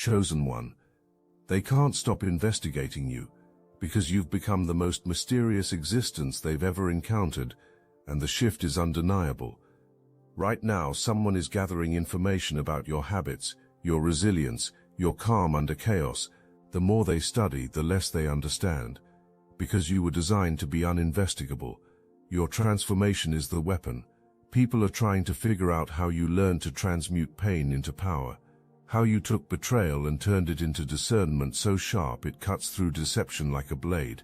chosen one. They can't stop investigating you, because you've become the most mysterious existence they've ever encountered, and the shift is undeniable. Right now, someone is gathering information about your habits, your resilience, your calm under chaos. The more they study, the less they understand. Because you were designed to be uninvestigable. Your transformation is the weapon. People are trying to figure out how you learned to transmute pain into power. How you took betrayal and turned it into discernment so sharp it cuts through deception like a blade.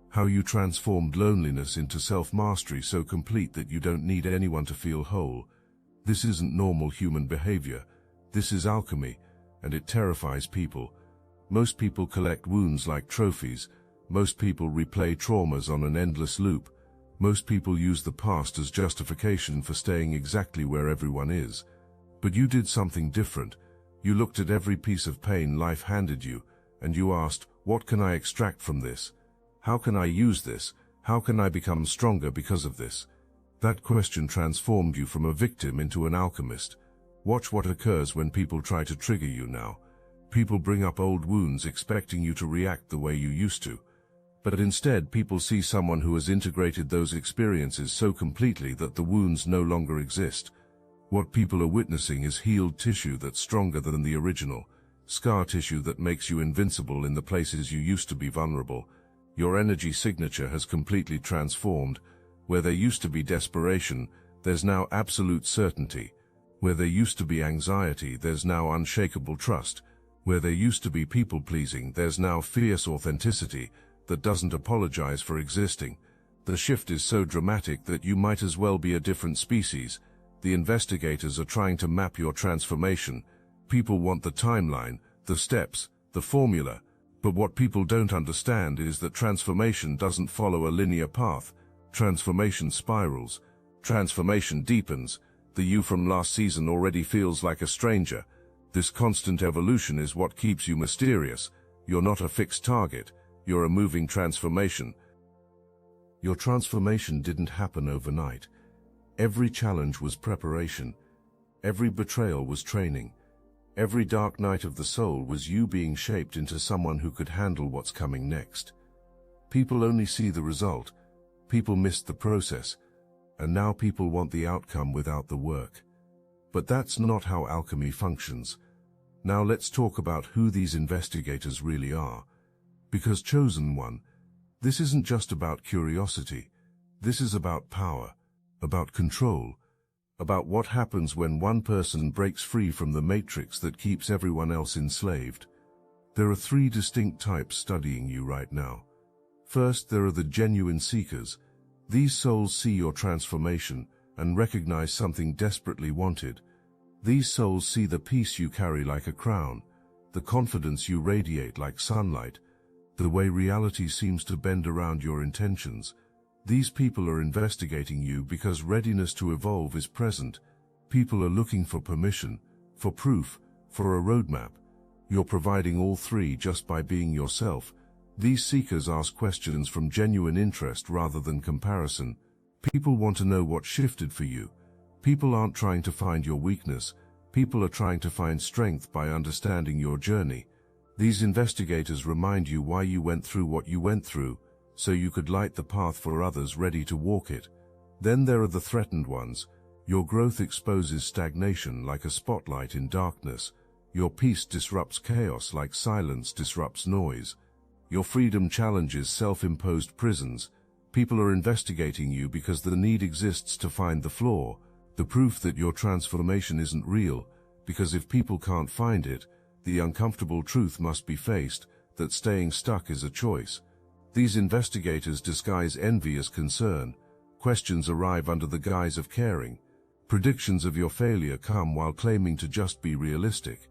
How you transformed loneliness into self-mastery so complete that you don't need anyone to feel whole. This isn't normal human behavior. This is alchemy, and it terrifies people. Most people collect wounds like trophies. Most people replay traumas on an endless loop. Most people use the past as justification for staying exactly where everyone is. But you did something different. You looked at every piece of pain life handed you, and you asked, what can I extract from this? How can I use this? How can I become stronger because of this? That question transformed you from a victim into an alchemist. Watch what occurs when people try to trigger you now. People bring up old wounds expecting you to react the way you used to. But instead, people see someone who has integrated those experiences so completely that the wounds no longer exist. What people are witnessing is healed tissue that's stronger than the original, scar tissue that makes you invincible in the places you used to be vulnerable. Your energy signature has completely transformed. Where there used to be desperation, there's now absolute certainty. Where there used to be anxiety, there's now unshakable trust. Where there used to be people-pleasing, there's now fierce authenticity that doesn't apologize for existing. The shift is so dramatic that you might as well be a different species. The investigators are trying to map your transformation. People want the timeline, the steps, the formula. But what people don't understand is that transformation doesn't follow a linear path. Transformation spirals. Transformation deepens. The you from last season already feels like a stranger. This constant evolution is what keeps you mysterious. You're not a fixed target. You're a moving transformation. Your transformation didn't happen overnight. Every challenge was preparation. Every betrayal was training. Every dark night of the soul was you being shaped into someone who could handle what's coming next. People only see the result. People missed the process. And now people want the outcome without the work. But that's not how alchemy functions. Now let's talk about who these investigators really are. Because chosen one, this isn't just about curiosity. This is about power, about control, about what happens when one person breaks free from the matrix that keeps everyone else enslaved. There are three distinct types studying you right now. First, there are the genuine seekers. These souls see your transformation and recognize something desperately wanted. These souls see the peace you carry like a crown, the confidence you radiate like sunlight, the way reality seems to bend around your intentions. These people are investigating you because readiness to evolve is present. People are looking for permission, for proof, for a roadmap. You're providing all three just by being yourself. These seekers ask questions from genuine interest rather than comparison. People want to know what shifted for you. People aren't trying to find your weakness. People are trying to find strength by understanding your journey. These investigators remind you why you went through what you went through, so you could light the path for others ready to walk it. Then there are the threatened ones. Your growth exposes stagnation like a spotlight in darkness. Your peace disrupts chaos like silence disrupts noise. Your freedom challenges self-imposed prisons. People are investigating you because the need exists to find the flaw, the proof that your transformation isn't real, because if people can't find it, the uncomfortable truth must be faced, that staying stuck is a choice. These investigators disguise envy as concern. Questions arrive under the guise of caring. Predictions of your failure come while claiming to just be realistic.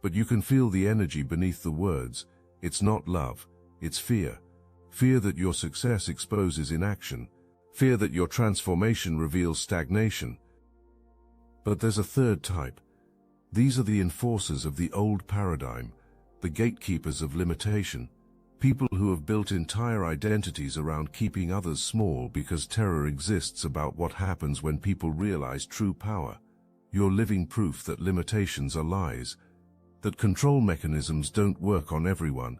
But you can feel the energy beneath the words. It's not love, it's fear. Fear that your success exposes inaction. Fear that your transformation reveals stagnation. But there's a third type. These are the enforcers of the old paradigm, the gatekeepers of limitation. People who have built entire identities around keeping others small because terror exists about what happens when people realize true power. You're living proof that limitations are lies. that control mechanisms don't work on everyone,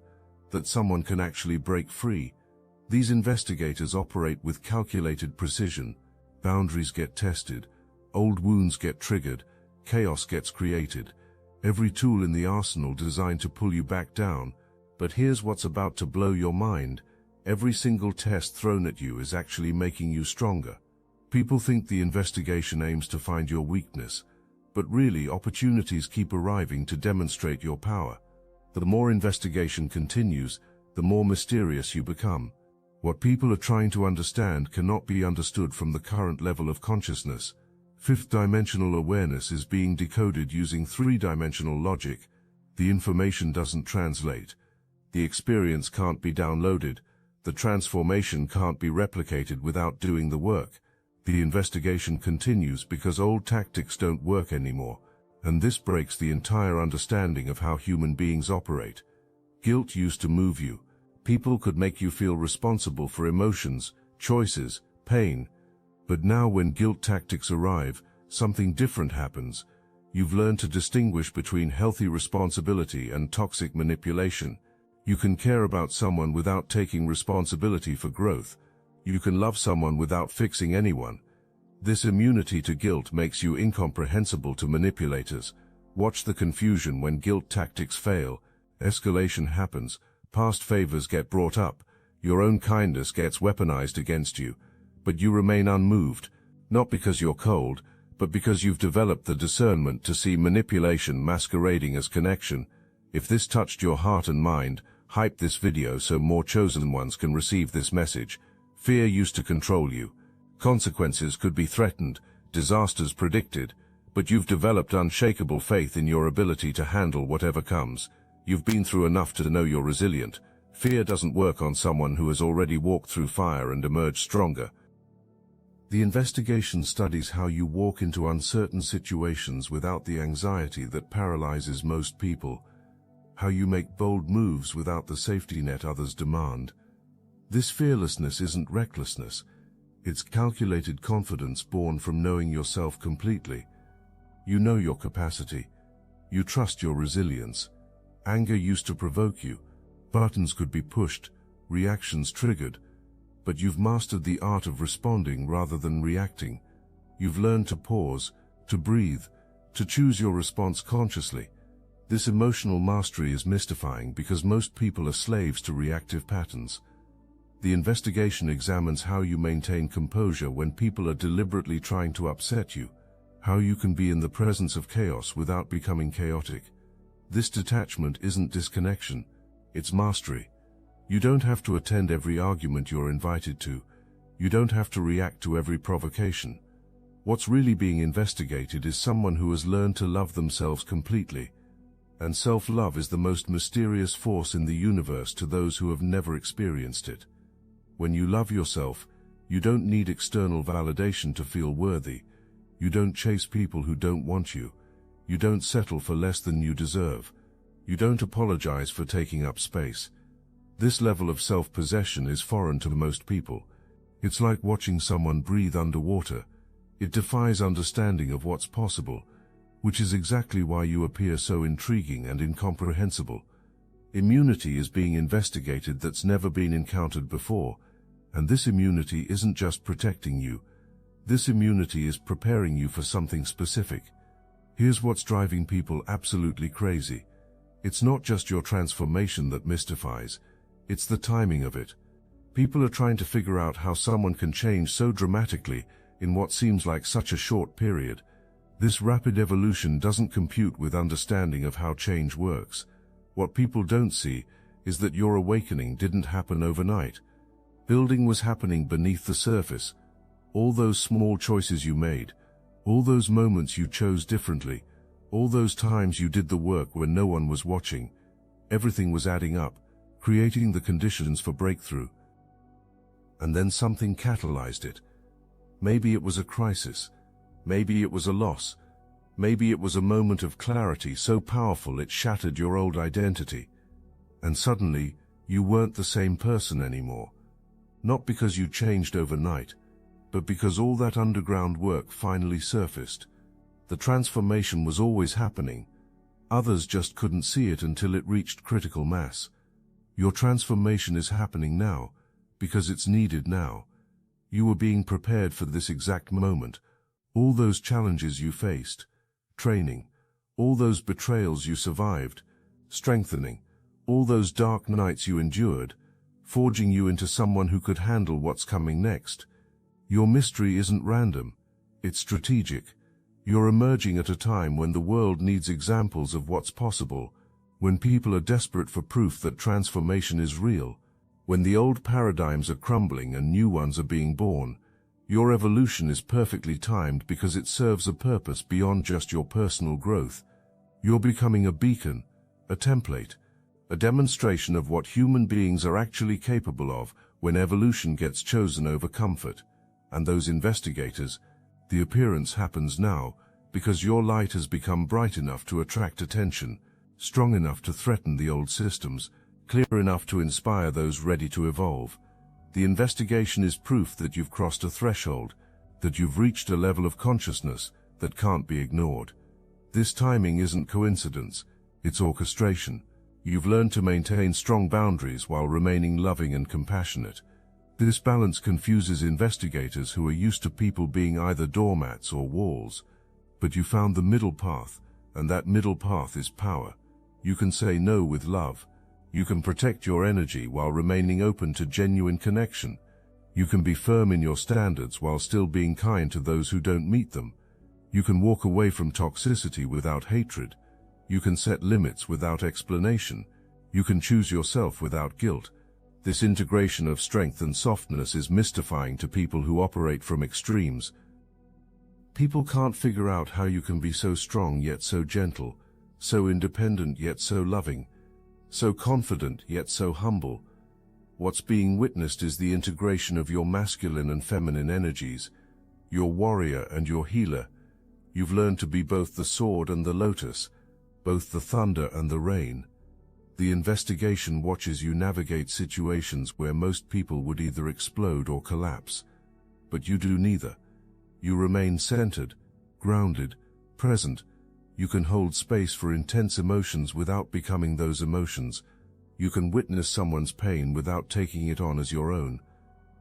that someone can actually break free. These investigators operate with calculated precision. Boundaries get tested, old wounds get triggered, chaos gets created. Every tool in the arsenal designed to pull you back down. But here's what's about to blow your mind. Every single test thrown at you is actually making you stronger. People think the investigation aims to find your weakness, but really opportunities keep arriving to demonstrate your power. The more investigation continues, the more mysterious you become. What people are trying to understand cannot be understood from the current level of consciousness. Fifth-dimensional awareness is being decoded using three-dimensional logic. The information doesn't translate. The experience can't be downloaded. The transformation can't be replicated without doing the work. The investigation continues because old tactics don't work anymore, and this breaks the entire understanding of how human beings operate. Guilt used to move you. People could make you feel responsible for emotions, choices, pain. But now when guilt tactics arrive, something different happens. You've learned to distinguish between healthy responsibility and toxic manipulation. You can care about someone without taking responsibility for growth. You can love someone without fixing anyone. This immunity to guilt makes you incomprehensible to manipulators. Watch the confusion when guilt tactics fail. Escalation happens. Past favors get brought up. Your own kindness gets weaponized against you. But you remain unmoved, not because you're cold, but because you've developed the discernment to see manipulation masquerading as connection. If this touched your heart and mind, hype this video so more chosen ones can receive this message. Fear used to control you. Consequences could be threatened, disasters predicted, but you've developed unshakable faith in your ability to handle whatever comes. You've been through enough to know you're resilient. Fear doesn't work on someone who has already walked through fire and emerged stronger. The investigation studies how you walk into uncertain situations without the anxiety that paralyzes most people, how you make bold moves without the safety net others demand. This fearlessness isn't recklessness. It's calculated confidence born from knowing yourself completely. You know your capacity. You trust your resilience. Anger used to provoke you. Buttons could be pushed, reactions triggered. But you've mastered the art of responding rather than reacting. You've learned to pause, to breathe, to choose your response consciously. This emotional mastery is mystifying because most people are slaves to reactive patterns. The investigation examines how you maintain composure when people are deliberately trying to upset you, how you can be in the presence of chaos without becoming chaotic. This detachment isn't disconnection, it's mastery. You don't have to attend every argument you're invited to. You don't have to react to every provocation. What's really being investigated is someone who has learned to love themselves completely. And self-love is the most mysterious force in the universe to those who have never experienced it. When you love yourself, you don't need external validation to feel worthy. You don't chase people who don't want you. You don't settle for less than you deserve. You don't apologize for taking up space. This level of self-possession is foreign to most people. It's like watching someone breathe underwater. It defies understanding of what's possible, which is exactly why you appear so intriguing and incomprehensible. Immunity is being investigated that's never been encountered before, and this immunity isn't just protecting you. This immunity is preparing you for something specific. Here's what's driving people absolutely crazy. It's not just your transformation that mystifies. It's the timing of it. People are trying to figure out how someone can change so dramatically in what seems like such a short period. This rapid evolution doesn't compute with understanding of how change works. What people don't see is that your awakening didn't happen overnight. Building was happening beneath the surface. All those small choices you made, all those moments you chose differently, all those times you did the work when no one was watching, everything was adding up, creating the conditions for breakthrough. And then something catalyzed it. Maybe it was a crisis. Maybe it was a loss. Maybe it was a moment of clarity so powerful it shattered your old identity. And suddenly, you weren't the same person anymore. Not because you changed overnight, but because all that underground work finally surfaced. The transformation was always happening. Others just couldn't see it until it reached critical mass. Your transformation is happening now, because it's needed now. You were being prepared for this exact moment. All those challenges you faced, training, all those betrayals you survived, strengthening, all those dark nights you endured, forging you into someone who could handle what's coming next. Your mystery isn't random, it's strategic. You're emerging at a time when the world needs examples of what's possible, when people are desperate for proof that transformation is real, when the old paradigms are crumbling and new ones are being born. Your evolution is perfectly timed because it serves a purpose beyond just your personal growth. You're becoming a beacon, a template, a demonstration of what human beings are actually capable of when evolution gets chosen over comfort. And those investigators, the appearance happens now because your light has become bright enough to attract attention, strong enough to threaten the old systems, clear enough to inspire those ready to evolve. The investigation is proof that you've crossed a threshold, that you've reached a level of consciousness that can't be ignored. This timing isn't coincidence, it's orchestration. You've learned to maintain strong boundaries while remaining loving and compassionate. This balance confuses investigators who are used to people being either doormats or walls. But you found the middle path, and that middle path is power. You can say no with love. You can protect your energy while remaining open to genuine connection. You can be firm in your standards while still being kind to those who don't meet them. You can walk away from toxicity without hatred. You can set limits without explanation. You can choose yourself without guilt. This integration of strength and softness is mystifying to people who operate from extremes. People can't figure out how you can be so strong yet so gentle, so independent yet so loving, so confident yet so humble. What's being witnessed is the integration of your masculine and feminine energies, your warrior and your healer. You've learned to be both the sword and the lotus, both the thunder and the rain. The investigation watches you navigate situations where most people would either explode or collapse. But you do neither. You remain centered, grounded, present. You can hold space for intense emotions without becoming those emotions. You can witness someone's pain without taking it on as your own.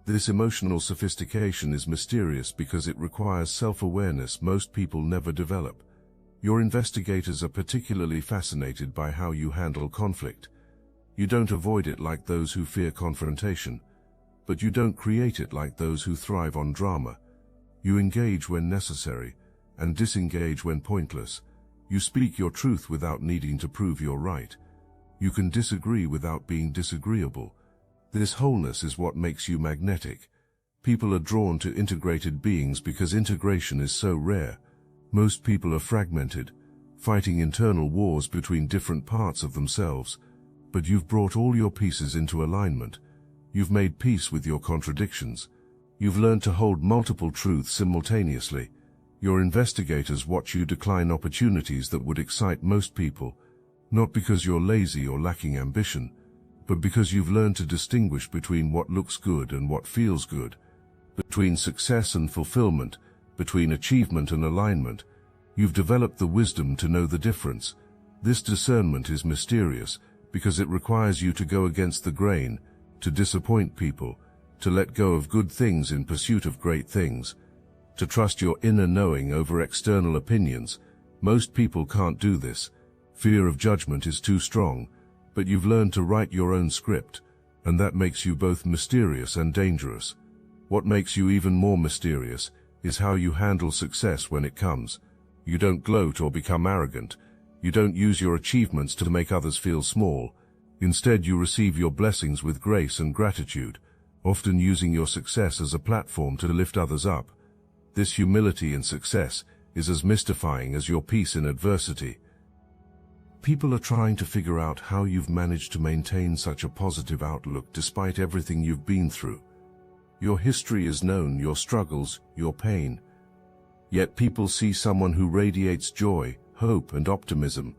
This emotional sophistication is mysterious because it requires self-awareness most people never develop. Your investigators are particularly fascinated by how you handle conflict. You don't avoid it like those who fear confrontation, but you don't create it like those who thrive on drama. You engage when necessary, and disengage when pointless. You speak your truth without needing to prove you're right. You can disagree without being disagreeable. This wholeness is what makes you magnetic. People are drawn to integrated beings because integration is so rare. Most people are fragmented, fighting internal wars between different parts of themselves. But you've brought all your pieces into alignment. You've made peace with your contradictions. You've learned to hold multiple truths simultaneously. Your investigators watch you decline opportunities that would excite most people, not because you're lazy or lacking ambition, but because you've learned to distinguish between what looks good and what feels good, between success and fulfillment, between achievement and alignment. You've developed the wisdom to know the difference. This discernment is mysterious because it requires you to go against the grain, to disappoint people, to let go of good things in pursuit of great things, to trust your inner knowing over external opinions. Most people can't do this. Fear of judgment is too strong, but you've learned to write your own script, and that makes you both mysterious and dangerous. What makes you even more mysterious is how you handle success when it comes. You don't gloat or become arrogant. You don't use your achievements to make others feel small. Instead, you receive your blessings with grace and gratitude, often using your success as a platform to lift others up. This humility in success is as mystifying as your peace in adversity. People are trying to figure out how you've managed to maintain such a positive outlook despite everything you've been through. Your history is known, your struggles, your pain. Yet people see someone who radiates joy, hope, and optimism.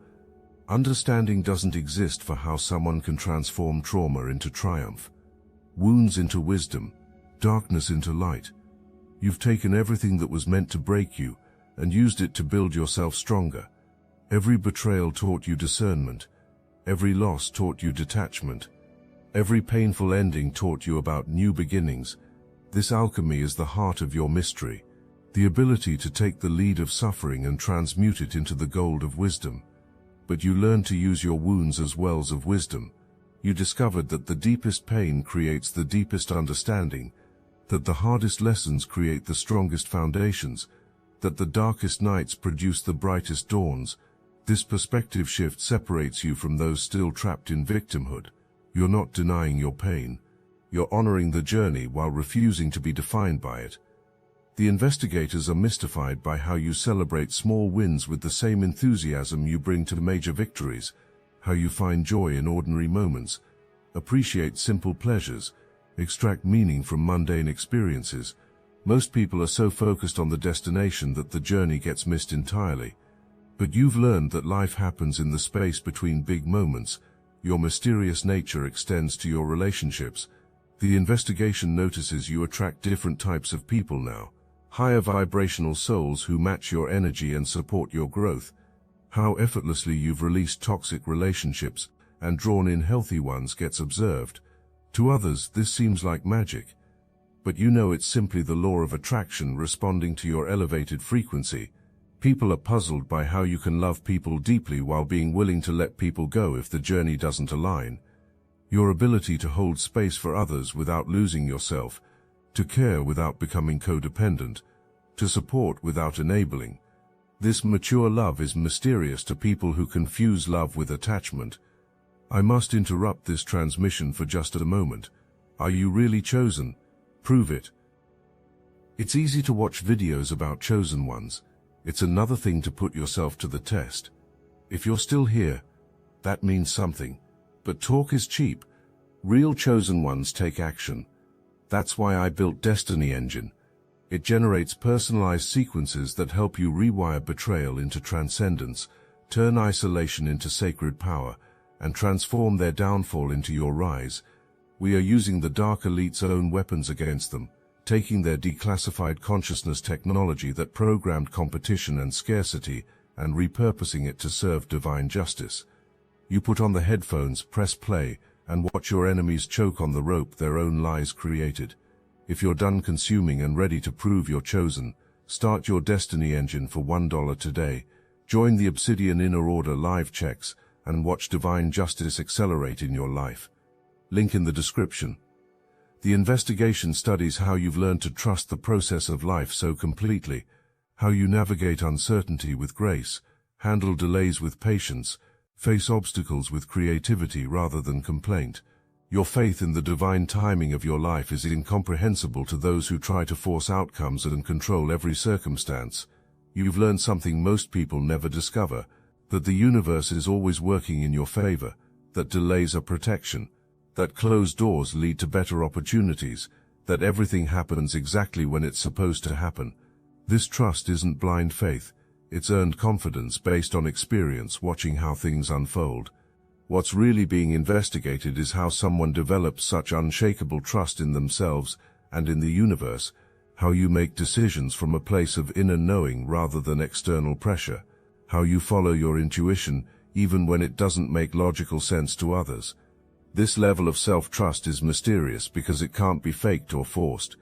Understanding doesn't exist for how someone can transform trauma into triumph, wounds into wisdom, darkness into light. You've taken everything that was meant to break you and used it to build yourself stronger. Every betrayal taught you discernment. Every loss taught you detachment. Every painful ending taught you about new beginnings. This alchemy is the heart of your mystery, the ability to take the lead of suffering and transmute it into the gold of wisdom. But you learned to use your wounds as wells of wisdom. You discovered that the deepest pain creates the deepest understanding, that the hardest lessons create the strongest foundations, that the darkest nights produce the brightest dawns. This perspective shift separates you from those still trapped in victimhood. You're not denying your pain. You're honoring the journey while refusing to be defined by it. The investigators are mystified by how you celebrate small wins with the same enthusiasm you bring to major victories, how you find joy in ordinary moments, appreciate simple pleasures, extract meaning from mundane experiences. Most people are so focused on the destination that the journey gets missed entirely. But you've learned that life happens in the space between big moments. Your mysterious nature extends to your relationships. The investigation notices you attract different types of people now. Higher vibrational souls who match your energy and support your growth. How effortlessly you've released toxic relationships and drawn in healthy ones gets observed. To others, this seems like magic. But you know it's simply the law of attraction responding to your elevated frequency. People are puzzled by how you can love people deeply while being willing to let people go if the journey doesn't align. Your ability to hold space for others without losing yourself, to care without becoming codependent, to support without enabling. This mature love is mysterious to people who confuse love with attachment. I must interrupt this transmission for just a moment. Are you really chosen? Prove it. It's easy to watch videos about chosen ones. It's another thing to put yourself to the test. If you're still here, that means something. But talk is cheap. Real chosen ones take action. That's why I built Destiny Engine. It generates personalized sequences that help you rewire betrayal into transcendence, turn isolation into sacred power, and transform their downfall into your rise. We are using the Dark Elite's own weapons against them, taking their declassified consciousness technology that programmed competition and scarcity and repurposing it to serve divine justice. You put on the headphones, press play, and watch your enemies choke on the rope their own lies created. If you're done consuming and ready to prove you're chosen, start your Destiny Engine for $1 today. Join the Obsidian Inner Order live checks and watch divine justice accelerate in your life. Link in the description. The investigation studies how you've learned to trust the process of life so completely, how you navigate uncertainty with grace, handle delays with patience, face obstacles with creativity rather than complaint. Your faith in the divine timing of your life is incomprehensible to those who try to force outcomes and control every circumstance. You've learned something most people never discover, that the universe is always working in your favor, that delays are protection, that closed doors lead to better opportunities, that everything happens exactly when it's supposed to happen. This trust isn't blind faith, it's earned confidence based on experience watching how things unfold. What's really being investigated is how someone develops such unshakable trust in themselves and in the universe, how you make decisions from a place of inner knowing rather than external pressure, how you follow your intuition even when it doesn't make logical sense to others. This level of self-trust is mysterious because it can't be faked or forced.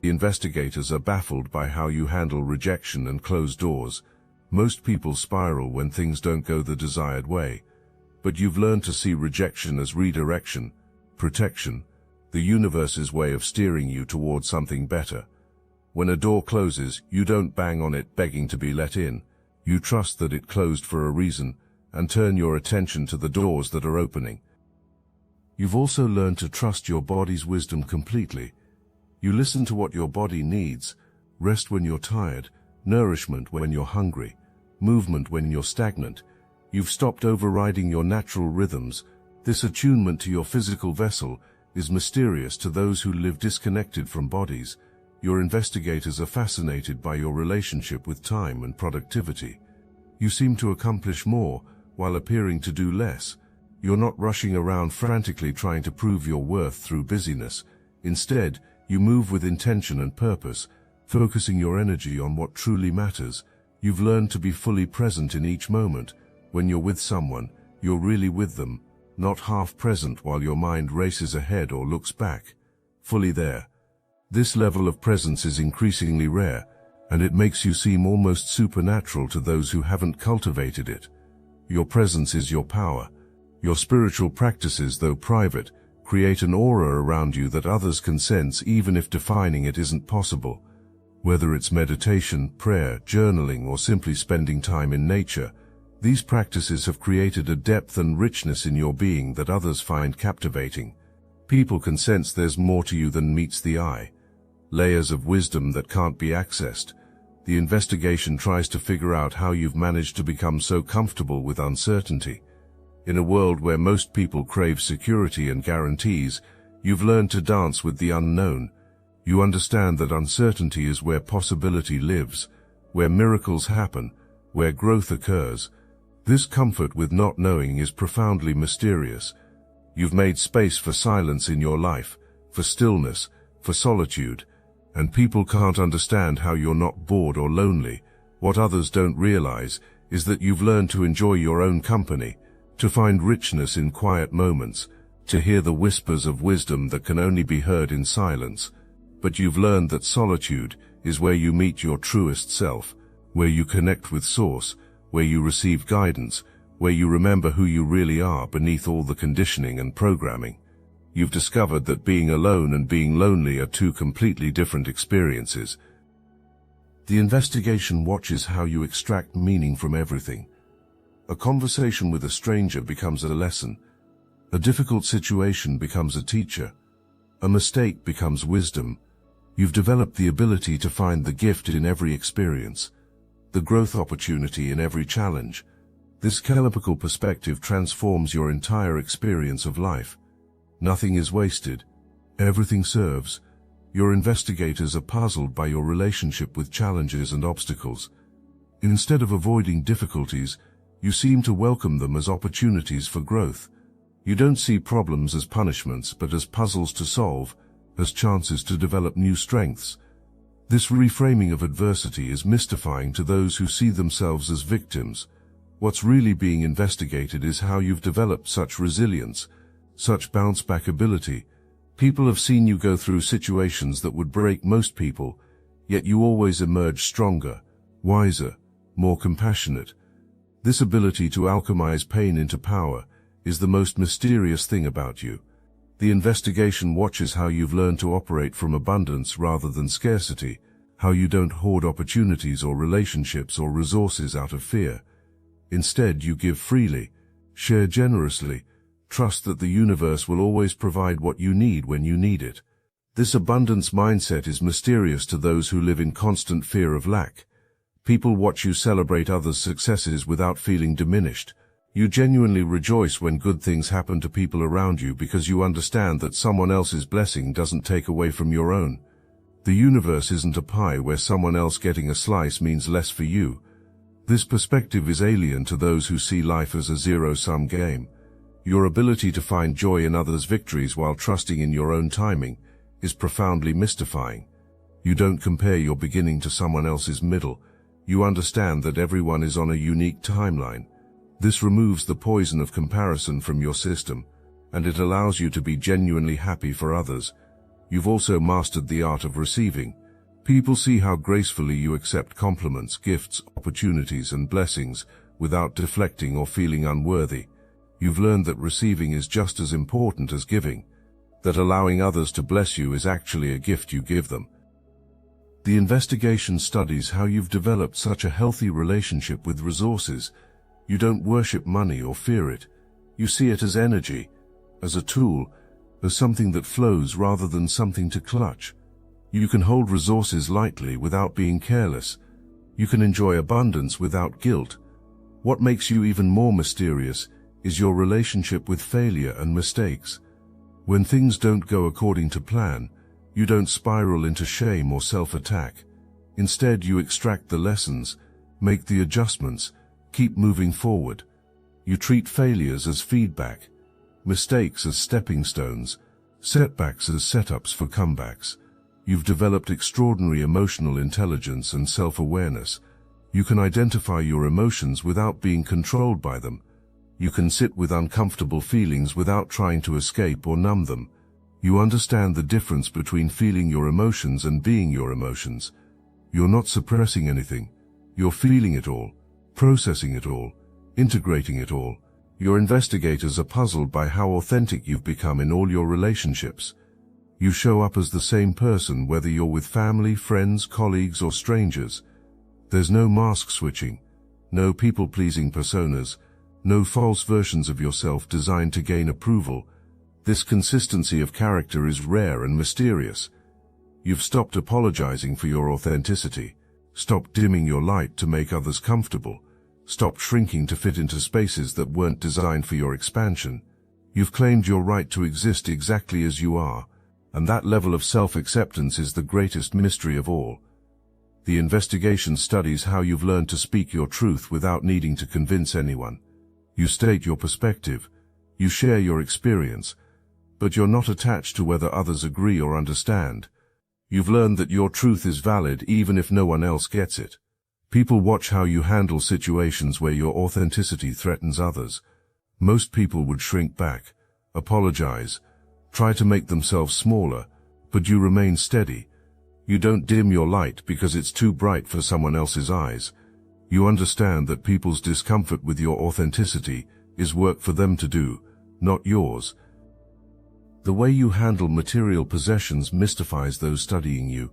The investigators are baffled by how you handle rejection and closed doors. Most people spiral when things don't go the desired way. But you've learned to see rejection as redirection, protection, the universe's way of steering you towards something better. When a door closes, you don't bang on it begging to be let in. You trust that it closed for a reason and turn your attention to the doors that are opening. You've also learned to trust your body's wisdom completely. You listen to what your body needs, rest when you're tired, nourishment when you're hungry, movement when you're stagnant. You've stopped overriding your natural rhythms. This attunement to your physical vessel is mysterious to those who live disconnected from bodies. Your investigators are fascinated by your relationship with time and productivity. You seem to accomplish more while appearing to do less. You're not rushing around frantically trying to prove your worth through busyness. Instead, you move with intention and purpose, focusing your energy on what truly matters. You've learned to be fully present in each moment, When you're with someone, you're really with them, not half present while your mind races ahead or looks back. Fully there. This level of presence is increasingly rare, and it makes you seem almost supernatural to those who haven't cultivated it. Your presence is your power. Your spiritual practices, though private, create an aura around you that others can sense even if defining it isn't possible. Whether it's meditation, prayer, journaling, or simply spending time in nature, these practices have created a depth and richness in your being that others find captivating. People can sense there's more to you than meets the eye. Layers of wisdom that can't be accessed. The investigation tries to figure out how you've managed to become so comfortable with uncertainty. In a world where most people crave security and guarantees, you've learned to dance with the unknown. You understand that uncertainty is where possibility lives, where miracles happen, where growth occurs. This comfort with not knowing is profoundly mysterious. You've made space for silence in your life, for stillness, for solitude, and people can't understand how you're not bored or lonely. What others don't realize is that you've learned to enjoy your own company, to find richness in quiet moments, to hear the whispers of wisdom that can only be heard in silence. But you've learned that solitude is where you meet your truest self, where you connect with Source, where you receive guidance, where you remember who you really are beneath all the conditioning and programming. You've discovered that being alone and being lonely are two completely different experiences. The investigation watches how you extract meaning from everything. A conversation with a stranger becomes a lesson. A difficult situation becomes a teacher. A mistake becomes wisdom. You've developed the ability to find the gift in every experience, the growth opportunity in every challenge. This callipical perspective transforms your entire experience of life. Nothing is wasted. Everything serves. Your investigators are puzzled by your relationship with challenges and obstacles. Instead of avoiding difficulties, you seem to welcome them as opportunities for growth. You don't see problems as punishments, but as puzzles to solve, as chances to develop new strengths. This reframing of adversity is mystifying to those who see themselves as victims. What's really being investigated is how you've developed such resilience, such bounce-back ability. People have seen you go through situations that would break most people, yet you always emerge stronger, wiser, more compassionate. This ability to alchemize pain into power is the most mysterious thing about you. The investigation watches how you've learned to operate from abundance rather than scarcity, how you don't hoard opportunities or relationships or resources out of fear. Instead, you give freely, share generously, trust that the universe will always provide what you need when you need it. This abundance mindset is mysterious to those who live in constant fear of lack. People watch you celebrate others' successes without feeling diminished. You genuinely rejoice when good things happen to people around you because you understand that someone else's blessing doesn't take away from your own. The universe isn't a pie where someone else getting a slice means less for you. This perspective is alien to those who see life as a zero-sum game. Your ability to find joy in others' victories while trusting in your own timing is profoundly mystifying. You don't compare your beginning to someone else's middle. You understand that everyone is on a unique timeline. This removes the poison of comparison from your system, and it allows you to be genuinely happy for others. You've also mastered the art of receiving. People see how gracefully you accept compliments, gifts, opportunities, and blessings without deflecting or feeling unworthy. You've learned that receiving is just as important as giving, that allowing others to bless you is actually a gift you give them. The investigation studies how you've developed such a healthy relationship with resources. You don't worship money or fear it. You see it as energy, as a tool, as something that flows rather than something to clutch. You can hold resources lightly without being careless. You can enjoy abundance without guilt. What makes you even more mysterious is your relationship with failure and mistakes. When things don't go according to plan, you don't spiral into shame or self-attack. Instead, you extract the lessons, make the adjustments, keep moving forward. You treat failures as feedback, mistakes as stepping stones, setbacks as setups for comebacks. You've developed extraordinary emotional intelligence and self-awareness. You can identify your emotions without being controlled by them. You can sit with uncomfortable feelings without trying to escape or numb them. You understand the difference between feeling your emotions and being your emotions. You're not suppressing anything. You're feeling it all, processing it all, integrating it all. Your investigators are puzzled by how authentic you've become in all your relationships. You show up as the same person whether you're with family, friends, colleagues, or strangers. There's no mask switching, no people-pleasing personas, no false versions of yourself designed to gain approval. This consistency of character is rare and mysterious. You've stopped apologizing for your authenticity, stopped dimming your light to make others comfortable, stopped shrinking to fit into spaces that weren't designed for your expansion. You've claimed your right to exist exactly as you are, and that level of self-acceptance is the greatest mystery of all. The investigation studies how you've learned to speak your truth without needing to convince anyone. You state your perspective, you share your experience, but you're not attached to whether others agree or understand. You've learned that your truth is valid even if no one else gets it. People watch how you handle situations where your authenticity threatens others. Most people would shrink back, apologize, try to make themselves smaller, but you remain steady. You don't dim your light because it's too bright for someone else's eyes. You understand that people's discomfort with your authenticity is work for them to do, not yours. The way you handle material possessions mystifies those studying you.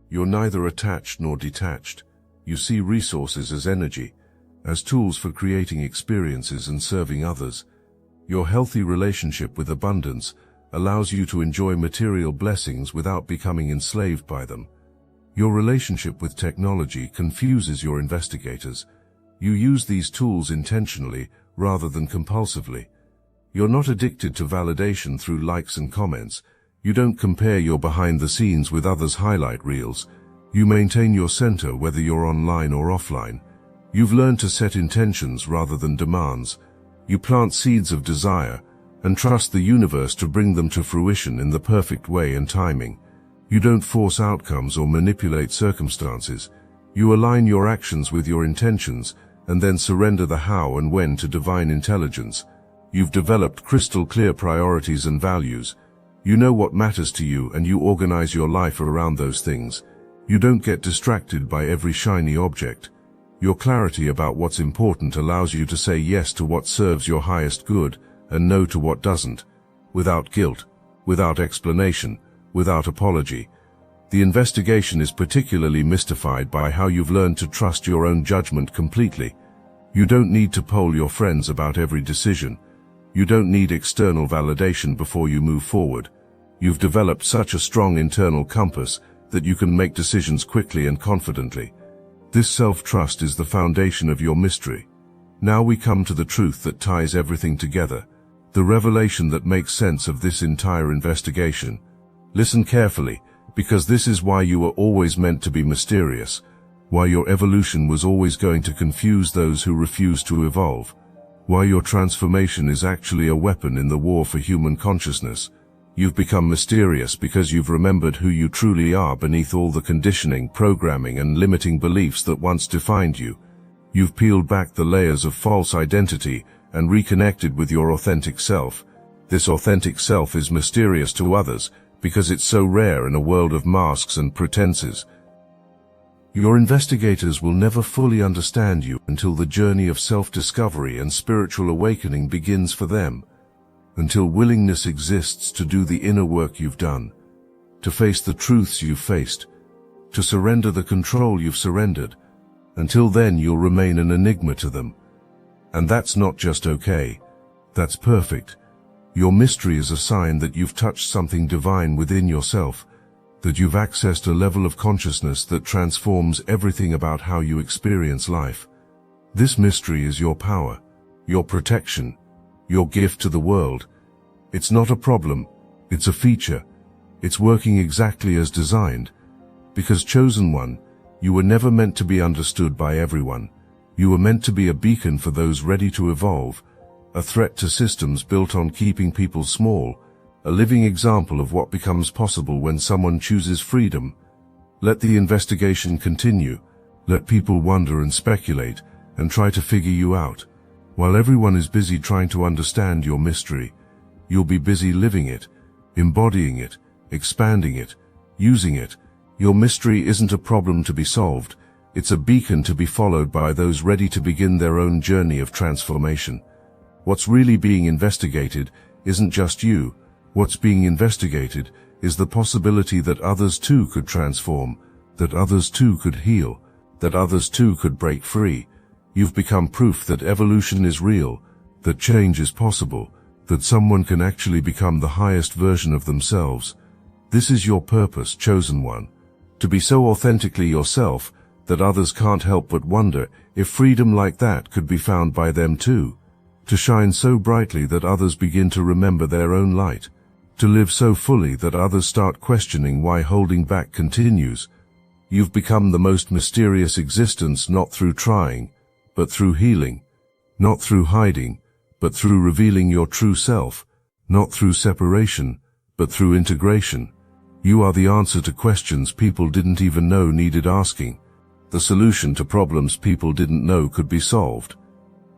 You're neither attached nor detached. You see resources as energy, as tools for creating experiences and serving others. Your healthy relationship with abundance allows you to enjoy material blessings without becoming enslaved by them. Your relationship with technology confuses your investigators. You use these tools intentionally rather than compulsively. You're not addicted to validation through likes and comments. You don't compare your behind the scenes with others' highlight reels. You maintain your center whether you're online or offline. You've learned to set intentions rather than demands. You plant seeds of desire and trust the universe to bring them to fruition in the perfect way and timing. You don't force outcomes or manipulate circumstances. You align your actions with your intentions and then surrender the how and when to divine intelligence. You've developed crystal clear priorities and values. You know what matters to you and you organize your life around those things. You don't get distracted by every shiny object. Your clarity about what's important allows you to say yes to what serves your highest good and no to what doesn't, without guilt, without explanation, without apology. The investigation is particularly mystified by how you've learned to trust your own judgment completely. You don't need to poll your friends about every decision. You don't need external validation before you move forward. You've developed such a strong internal compass that you can make decisions quickly and confidently. This self-trust is the foundation of your mystery. Now we come to the truth that ties everything together, the revelation that makes sense of this entire investigation. Listen carefully, because this is why you were always meant to be mysterious, why your evolution was always going to confuse those who refuse to evolve, why your transformation is actually a weapon in the war for human consciousness. You've become mysterious because you've remembered who you truly are beneath all the conditioning, programming, and limiting beliefs that once defined you. You've peeled back the layers of false identity and reconnected with your authentic self. This authentic self is mysterious to others because it's so rare in a world of masks and pretenses. Your investigators will never fully understand you until the journey of self-discovery and spiritual awakening begins for them, until willingness exists to do the inner work you've done, to face the truths you've faced, to surrender the control you've surrendered. Until then, you'll remain an enigma to them. And that's not just okay. That's perfect. Your mystery is a sign that you've touched something divine within yourself, that you've accessed a level of consciousness that transforms everything about how you experience life. This mystery is your power, your protection, your gift to the world. It's not a problem, it's a feature. It's working exactly as designed. Because chosen one, you were never meant to be understood by everyone. You were meant to be a beacon for those ready to evolve, a threat to systems built on keeping people small, a living example of what becomes possible when someone chooses freedom. Let the investigation continue, Let people wonder and speculate and try to figure you out. While everyone is busy trying to understand your mystery, you'll be busy living it, embodying it, expanding it, using it. Your mystery isn't a problem to be solved. It's a beacon to be followed by those ready to begin their own journey of transformation. What's really being investigated isn't just you. What's being investigated is the possibility that others too could transform, that others too could heal, that others too could break free. You've become proof that evolution is real, that change is possible, that someone can actually become the highest version of themselves. This is your purpose, chosen one. To be so authentically yourself that others can't help but wonder if freedom like that could be found by them too. To shine so brightly that others begin to remember their own light. To live so fully that others start questioning why holding back continues. You've become the most mysterious existence, not through trying, but through healing. Not through hiding, but through revealing your true self. Not through separation, but through integration. You are the answer to questions people didn't even know needed asking. The solution to problems people didn't know could be solved.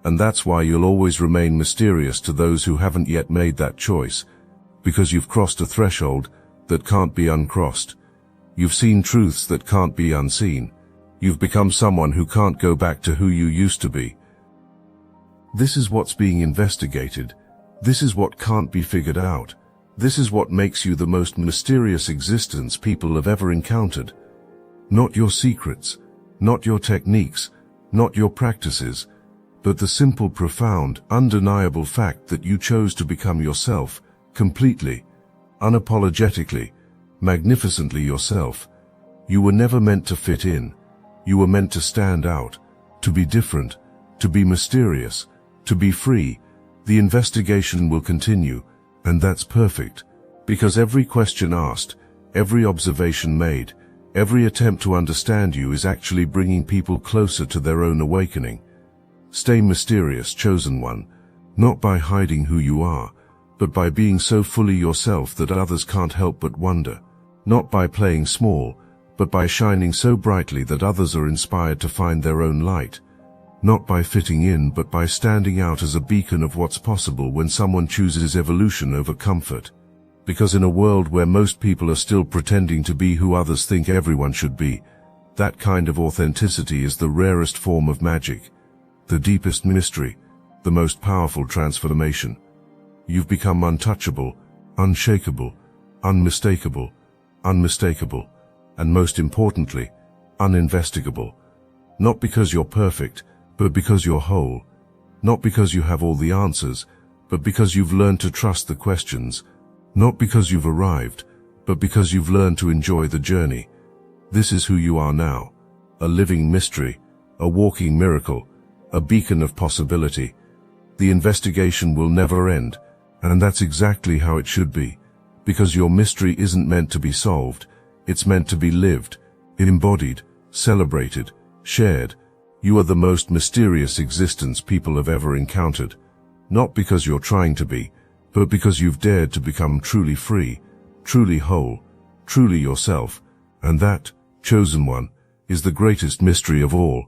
And that's why you'll always remain mysterious to those who haven't yet made that choice, because you've crossed a threshold that can't be uncrossed. You've seen truths that can't be unseen. You've become someone who can't go back to who you used to be. This is what's being investigated. This is what can't be figured out. This is what makes you the most mysterious existence people have ever encountered. Not your secrets, not your techniques, not your practices, but the simple, profound, undeniable fact that you chose to become yourself, completely, unapologetically, magnificently yourself. You were never meant to fit in. You were meant to stand out, to be different, to be mysterious, to be free. The investigation will continue, and that's perfect, because every question asked, every observation made, every attempt to understand you is actually bringing people closer to their own awakening. Stay mysterious, chosen one, not by hiding who you are, but by being so fully yourself that others can't help but wonder. Not by playing small, but by shining so brightly that others are inspired to find their own light. Not by fitting in, but by standing out as a beacon of what's possible when someone chooses evolution over comfort. Because in a world where most people are still pretending to be who others think everyone should be, that kind of authenticity is the rarest form of magic, the deepest mystery, the most powerful transformation. You've become untouchable, unshakable, unmistakable, and most importantly, uninvestigable. Not because you're perfect, but because you're whole. Not because you have all the answers, but because you've learned to trust the questions. Not because you've arrived, but because you've learned to enjoy the journey. This is who you are now, a living mystery, a walking miracle, a beacon of possibility. The investigation will never end, and that's exactly how it should be, because your mystery isn't meant to be solved, it's meant to be lived, embodied, celebrated, shared. You are the most mysterious existence people have ever encountered, not because you're trying to be, but because you've dared to become truly free, truly whole, truly yourself, and that, chosen one, is the greatest mystery of all.